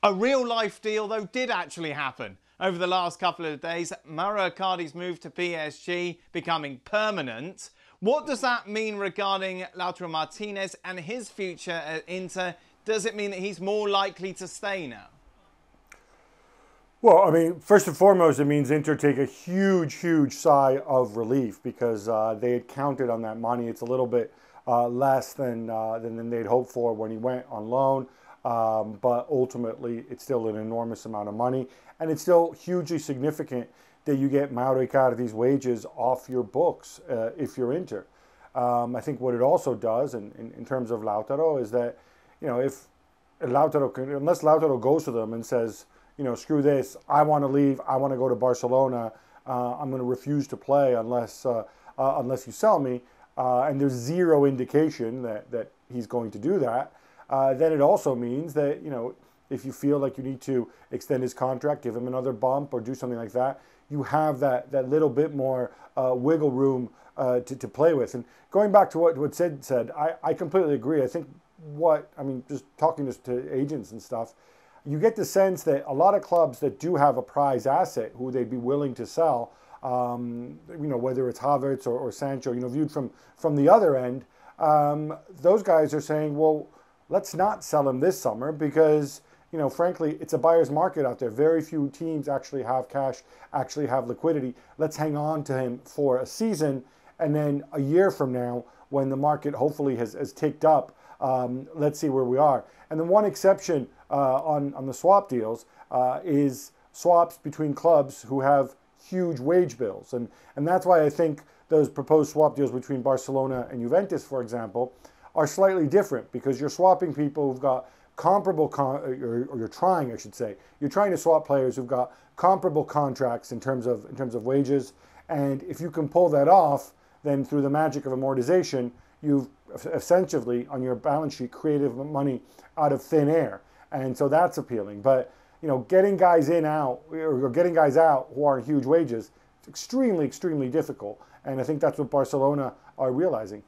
A real-life deal, though, did actually happen over the last couple of days. Mauro Icardi's move to PSG becoming permanent. What does that mean regarding Lautaro Martinez and his future at Inter? Does it mean that he's more likely to stay now? Well, I mean, first and foremost, it means Inter take a huge sigh of relief because they had counted on that money. It's a little bit less than they'd hoped for when he went on loan. But ultimately, it's still an enormous amount of money. And it's still hugely significant that you get Mauro Icardi's wages off your books if you're Inter. I think what it also does, in terms of Lautaro, is that, you know, if Lautaro unless Lautaro goes to them and says, you know, screw this, I want to leave, I want to go to Barcelona, I'm going to refuse to play unless you sell me, and there's zero indication that he's going to do that, then it also means that, you know, if you feel like you need to extend his contract, give him another bump or do something like that, you have that little bit more wiggle room to play with. And going back to what Sid said, I completely agree. I think just talking to agents and stuff, you get the sense that a lot of clubs that do have a prize asset who they'd be willing to sell, you know, whether it's Havertz or Sancho, you know, viewed from the other end, those guys are saying, well, let's not sell him this summer because, you know, frankly, it's a buyer's market out there. Very few teams actually have cash, actually have liquidity. Let's hang on to him for a season, and then a year from now, when the market hopefully has ticked up, let's see where we are. And the one exception on the swap deals is swaps between clubs who have huge wage bills. And that's why I think those proposed swap deals between Barcelona and Juventus, for example, are slightly different because you're swapping people who've got comparable, or you're trying, I should say, you're trying to swap players who've got comparable contracts in terms of wages. And if you can pull that off, then through the magic of amortization, you've essentially on your balance sheet created money out of thin air. And so that's appealing. But, you know, getting guys out who are on huge wages, it's extremely difficult. And I think that's what Barcelona are realizing.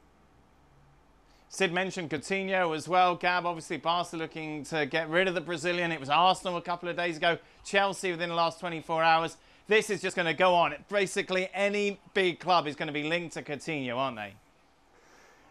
Sid mentioned Coutinho as well. Gab, obviously Barca looking to get rid of the Brazilian. It was Arsenal a couple of days ago. Chelsea within the last 24 hours. This is just going to go on. Basically, any big club is going to be linked to Coutinho, aren't they?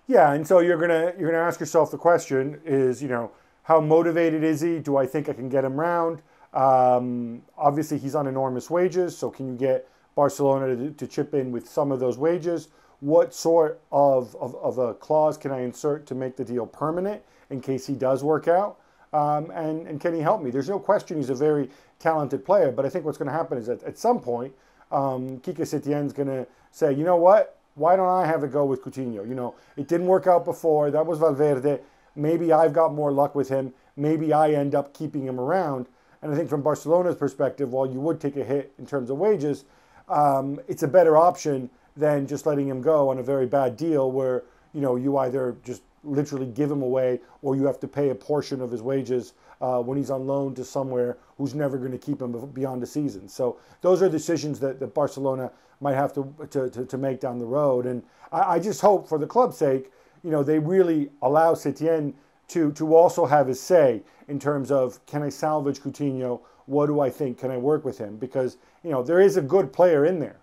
Yeah, and so you're gonna ask yourself the question is, you know, how motivated is he? Do I think I can get him round? Obviously, he's on enormous wages, so can you get Barcelona to chip in with some of those wages? What sort of a clause can I insert to make the deal permanent in case he does work out? And can he help me? There's no question he's a very talented player, but I think what's going to happen is that at some point, Quique Setien's going to say, you know what? Why don't I have a go with Coutinho? You know, it didn't work out before. That was Valverde. Maybe I've got more luck with him. Maybe I end up keeping him around. And I think from Barcelona's perspective, while you would take a hit in terms of wages, it's a better option than just letting him go on a very bad deal where, you know, you either just literally give him away or you have to pay a portion of his wages when he's on loan to somewhere who's never going to keep him beyond the season. So those are decisions that Barcelona might have to make down the road. And I just hope for the club's sake, you know, they really allow Setien to also have his say in terms of, can I salvage Coutinho? What do I think? Can I work with him? Because, you know, there is a good player in there.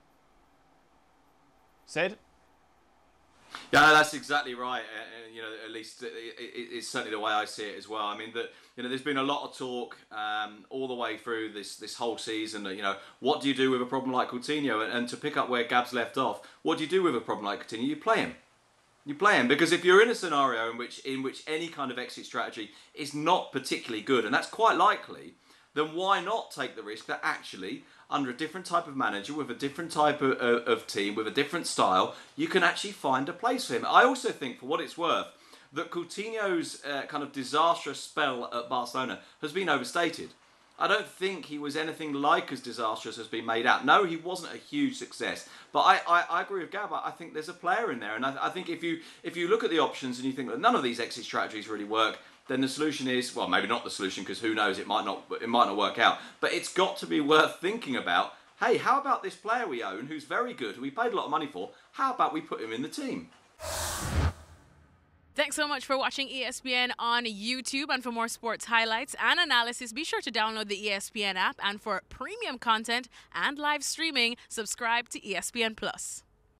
Sid? Yeah, that's exactly right. You know, at least it's certainly the way I see it as well. I mean, you know, there's been a lot of talk all the way through this whole season. You know, what do you do with a problem like Coutinho? And to pick up where Gab's left off, what do you do with a problem like Coutinho? You play him. You play him, because if you're in a scenario in which any kind of exit strategy is not particularly good, and that's quite likely, then why not take the risk that actually, under a different type of manager, with a different type of team, with a different style, you can actually find a place for him. I also think, for what it's worth, that Coutinho's kind of disastrous spell at Barcelona has been overstated. I don't think he was anything like as disastrous as being made out. No, he wasn't a huge success. But I agree with Gab. I think there's a player in there. And I think if you look at the options and you think that none of these exit strategies really work, then the solution is, well, maybe not the solution, because who knows, it might not work out. But it's got to be worth thinking about. Hey, how about this player we own who's very good, who we paid a lot of money for? How about we put him in the team? Thanks so much for watching ESPN on YouTube. And for more sports highlights and analysis, be sure to download the ESPN app. And for premium content and live streaming, subscribe to ESPN Plus.